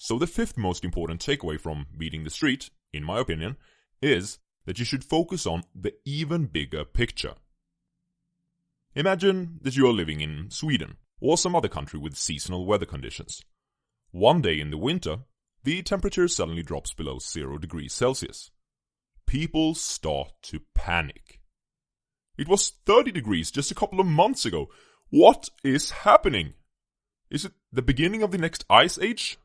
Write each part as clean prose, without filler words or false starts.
So the fifth most important takeaway from Beating the Street, in my opinion, is that you should focus on the even bigger picture. Imagine that you are living in Sweden or some other country with seasonal weather conditions. One day in the winter, the temperature suddenly drops below 0 degrees Celsius. People start to panic. It was 30 degrees just a couple of months ago. What is happening? Is it the beginning of the next ice age?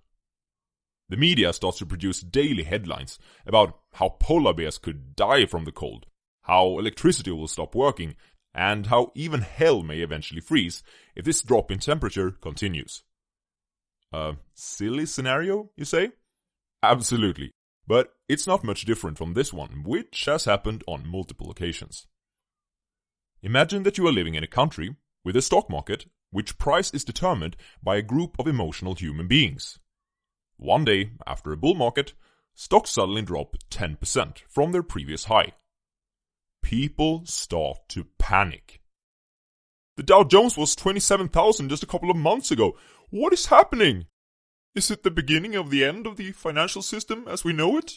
The media starts to produce daily headlines about how polar bears could die from the cold, how electricity will stop working, and how even hell may eventually freeze if this drop in temperature continues. A silly scenario, you say? Absolutely, but it's not much different from this one, which has happened on multiple occasions. Imagine that you are living in a country with a stock market which price is determined by a group of emotional human beings. One day, after a bull market, stocks suddenly drop 10% from their previous high. People start to panic. The Dow Jones was 27,000 just a couple of months ago. What is happening? Is it the beginning of the end of the financial system as we know it?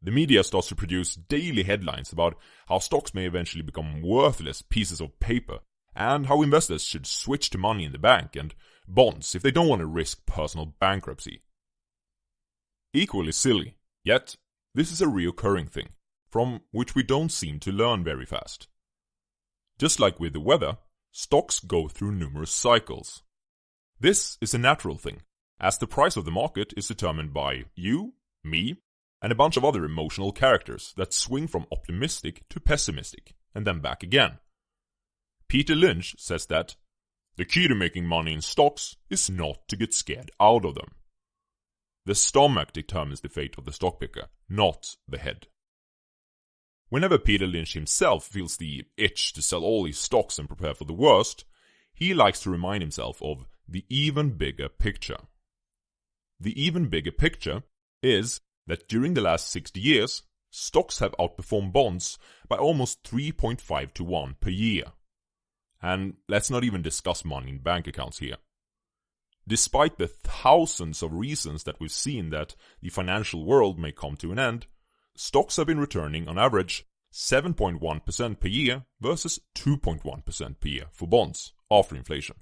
The media starts to produce daily headlines about how stocks may eventually become worthless pieces of paper, and how investors should switch to money in the bank and bonds if they don't want to risk personal bankruptcy. Equally silly, yet this is a reoccurring thing, from which we don't seem to learn very fast. Just like with the weather, stocks go through numerous cycles. This is a natural thing, as the price of the market is determined by you, me, and a bunch of other emotional characters that swing from optimistic to pessimistic, and then back again. Peter Lynch says that the key to making money in stocks is not to get scared out of them. The stomach determines the fate of the stock picker, not the head. Whenever Peter Lynch himself feels the itch to sell all his stocks and prepare for the worst, he likes to remind himself of the even bigger picture. The even bigger picture is that during the last 60 years, stocks have outperformed bonds by almost 3.5 to 1 per year. And let's not even discuss money in bank accounts here. Despite the thousands of reasons that we've seen that the financial world may come to an end, stocks have been returning on average 7.1% per year versus 2.1% per year for bonds after inflation.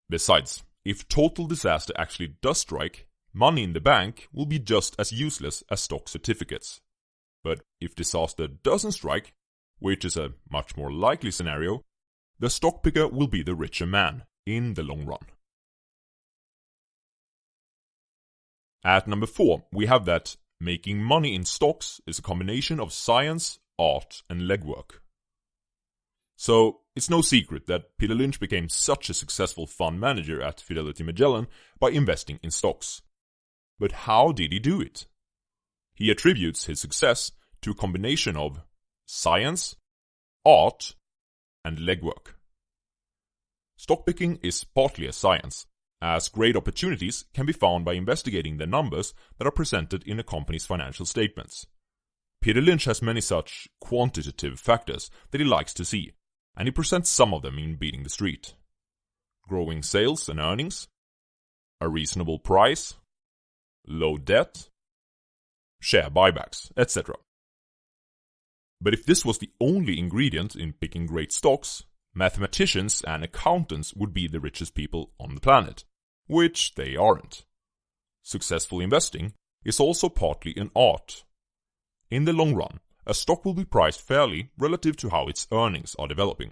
Besides, if total disaster actually does strike, money in the bank will be just as useless as stock certificates. But if disaster doesn't strike, which is a much more likely scenario, the stock picker will be the richer man in the long run. At number 4, we have that making money in stocks is a combination of science, art, and legwork. So, it's no secret that Peter Lynch became such a successful fund manager at Fidelity Magellan by investing in stocks. But how did he do it? He attributes his success to a combination of science, art, and legwork. Stock picking is partly a science, as great opportunities can be found by investigating the numbers that are presented in a company's financial statements. Peter Lynch has many such quantitative factors that he likes to see, and he presents some of them in Beating the Street. Growing sales and earnings, a reasonable price, low debt, share buybacks, etc. But if this was the only ingredient in picking great stocks, mathematicians and accountants would be the richest people on the planet, which they aren't. Successful investing is also partly an art. In the long run, a stock will be priced fairly relative to how its earnings are developing.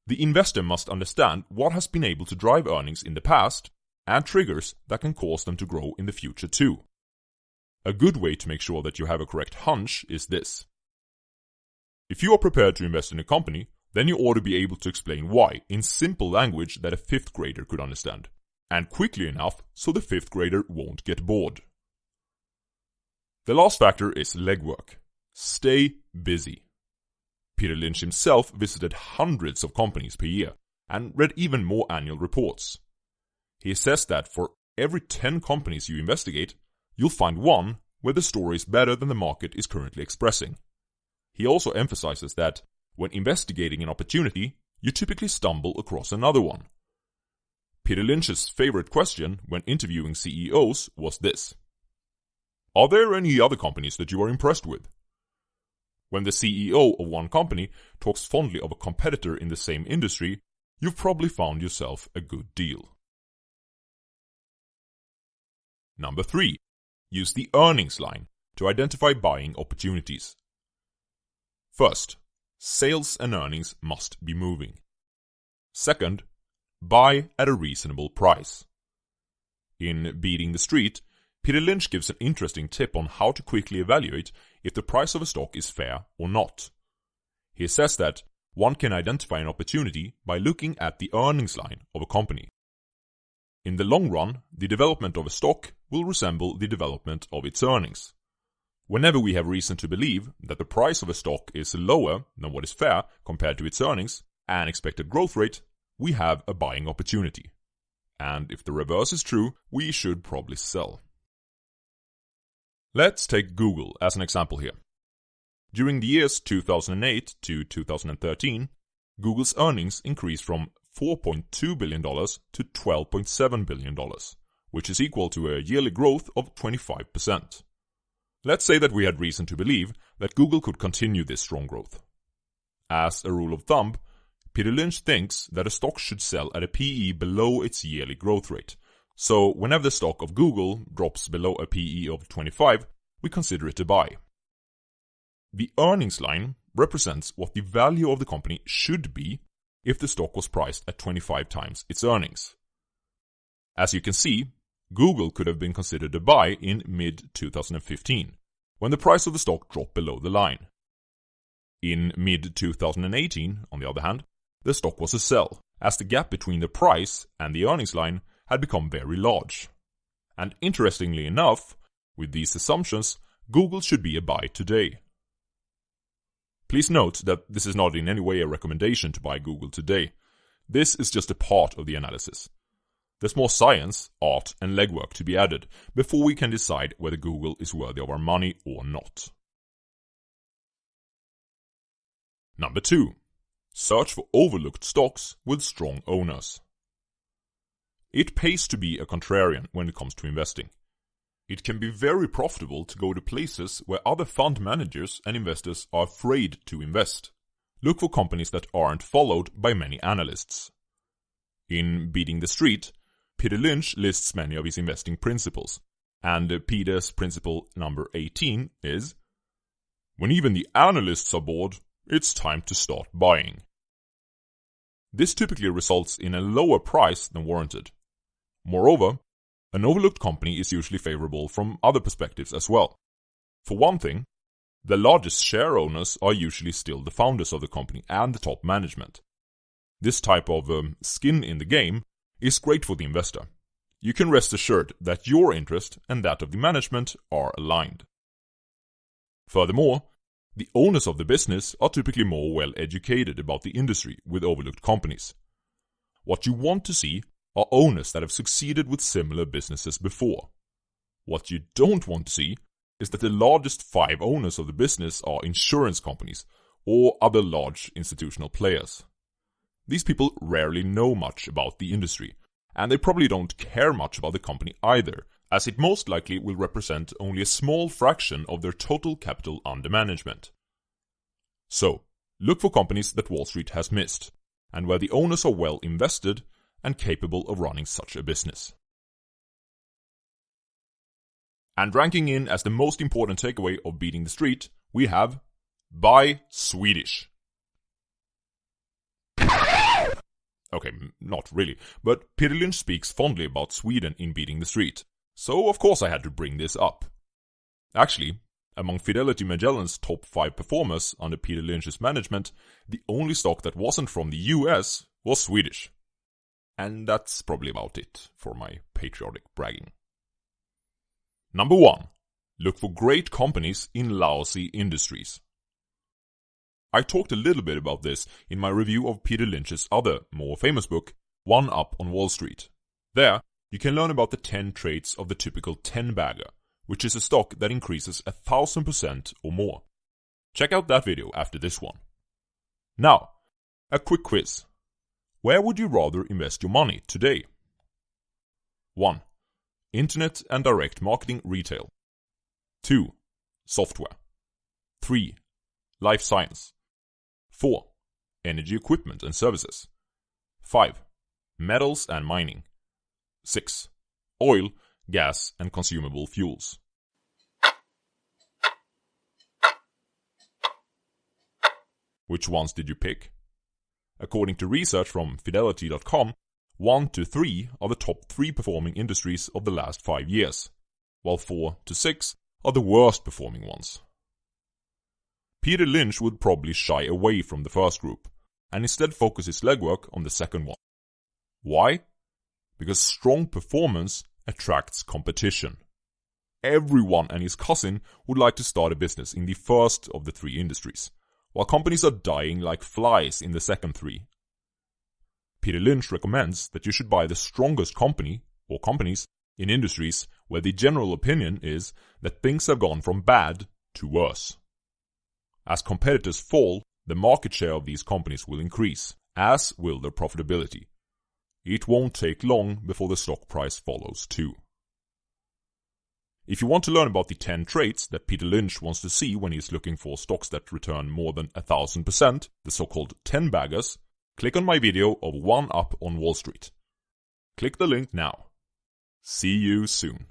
The investor must understand what has been able to drive earnings in the past and triggers that can cause them to grow in the future too. A good way to make sure that you have a correct hunch is this. If you are prepared to invest in a company, then you ought to be able to explain why in simple language that a 5th grader could understand, and quickly enough so the 5th grader won't get bored. The last factor is legwork. Stay busy. Peter Lynch himself visited hundreds of companies per year and read even more annual reports. He says that for every 10 companies you investigate, you'll find one where the story is better than the market is currently expressing. He also emphasizes that when investigating an opportunity, you typically stumble across another one. Peter Lynch's favorite question when interviewing CEOs was this: are there any other companies that you are impressed with? When the CEO of one company talks fondly of a competitor in the same industry, you've probably found yourself a good deal. Number 3. Use the earnings line to identify buying opportunities. First, sales and earnings must be moving. Second, buy at a reasonable price. In Beating the Street, Peter Lynch gives an interesting tip on how to quickly evaluate if the price of a stock is fair or not. He says that one can identify an opportunity by looking at the earnings line of a company. In the long run, the development of a stock will resemble the development of its earnings. Whenever we have reason to believe that the price of a stock is lower than what is fair compared to its earnings and expected growth rate, we have a buying opportunity. And if the reverse is true, we should probably sell. Let's take Google as an example here. During the years 2008 to 2013, Google's earnings increased from $4.2 billion to $12.7 billion, which is equal to a yearly growth of 25%. Let's say that we had reason to believe that Google could continue this strong growth. As a rule of thumb, Peter Lynch thinks that a stock should sell at a PE below its yearly growth rate. So whenever the stock of Google drops below a PE of 25, we consider it a buy. The earnings line represents what the value of the company should be if the stock was priced at 25 times its earnings. As you can see, Google could have been considered a buy in mid-2015, when the price of the stock dropped below the line. In mid-2018, on the other hand, the stock was a sell, as the gap between the price and the earnings line had become very large. And interestingly enough, with these assumptions, Google should be a buy today. Please note that this is not in any way a recommendation to buy Google today. This is just a part of the analysis. There's more science, art, and legwork to be added before we can decide whether Google is worthy of our money or not. Number 2. Search for overlooked stocks with strong owners. It pays to be a contrarian when it comes to investing. It can be very profitable to go to places where other fund managers and investors are afraid to invest. Look for companies that aren't followed by many analysts. In Beating the Street, Peter Lynch lists many of his investing principles, and Peter's principle number 18 is: when even the analysts are bored, it's time to start buying. This typically results in a lower price than warranted. Moreover, an overlooked company is usually favorable from other perspectives as well. For one thing, the largest share owners are usually still the founders of the company and the top management. This type of skin in the game is great for the investor. You can rest assured that your interest and that of the management are aligned. Furthermore, the owners of the business are typically more well educated about the industry with overlooked companies. What you want to see are owners that have succeeded with similar businesses before. What you don't want to see is that the largest 5 owners of the business are insurance companies or other large institutional players. These people rarely know much about the industry, and they probably don't care much about the company either, as it most likely will represent only a small fraction of their total capital under management. So, look for companies that Wall Street has missed, and where the owners are well invested and capable of running such a business. And ranking in as the most important takeaway of Beating the Street, we have buy Swedish. Okay, not really, but Peter Lynch speaks fondly about Sweden in Beating the Street, so of course I had to bring this up. Actually, among Fidelity Magellan's top 5 performers under Peter Lynch's management, the only stock that wasn't from the US was Swedish. And that's probably about it for my patriotic bragging. Number 1. Look for great companies in lousy industries. I talked a little bit about this in my review of Peter Lynch's other, more famous book, One Up on Wall Street. There, you can learn about the 10 traits of the typical 10-bagger, which is a stock that increases 1,000% or more. Check out that video after this one. Now, a quick quiz. Where would you rather invest your money today? 1. Internet and direct marketing retail. 2. Software. 3. Life science. 4. Energy equipment and services. 5. Metals and mining. 6. Oil, gas and consumable fuels. Which ones did you pick? According to research from Fidelity.com, 1 to 3 are the top 3 performing industries of the last 5 years, while 4 to 6 are the worst performing ones. Peter Lynch would probably shy away from the first group, and instead focus his legwork on the second one. Why? Because strong performance attracts competition. Everyone and his cousin would like to start a business in the first of the 3 industries, while companies are dying like flies in the second 3. Peter Lynch recommends that you should buy the strongest company, or companies, in industries where the general opinion is that things have gone from bad to worse. As competitors fall, the market share of these companies will increase, as will their profitability. It won't take long before the stock price follows too. If you want to learn about the 10 traits that Peter Lynch wants to see when he's looking for stocks that return more than 1,000%, the so-called 10 baggers, click on my video of 1 Up on Wall Street. Click the link now. See you soon.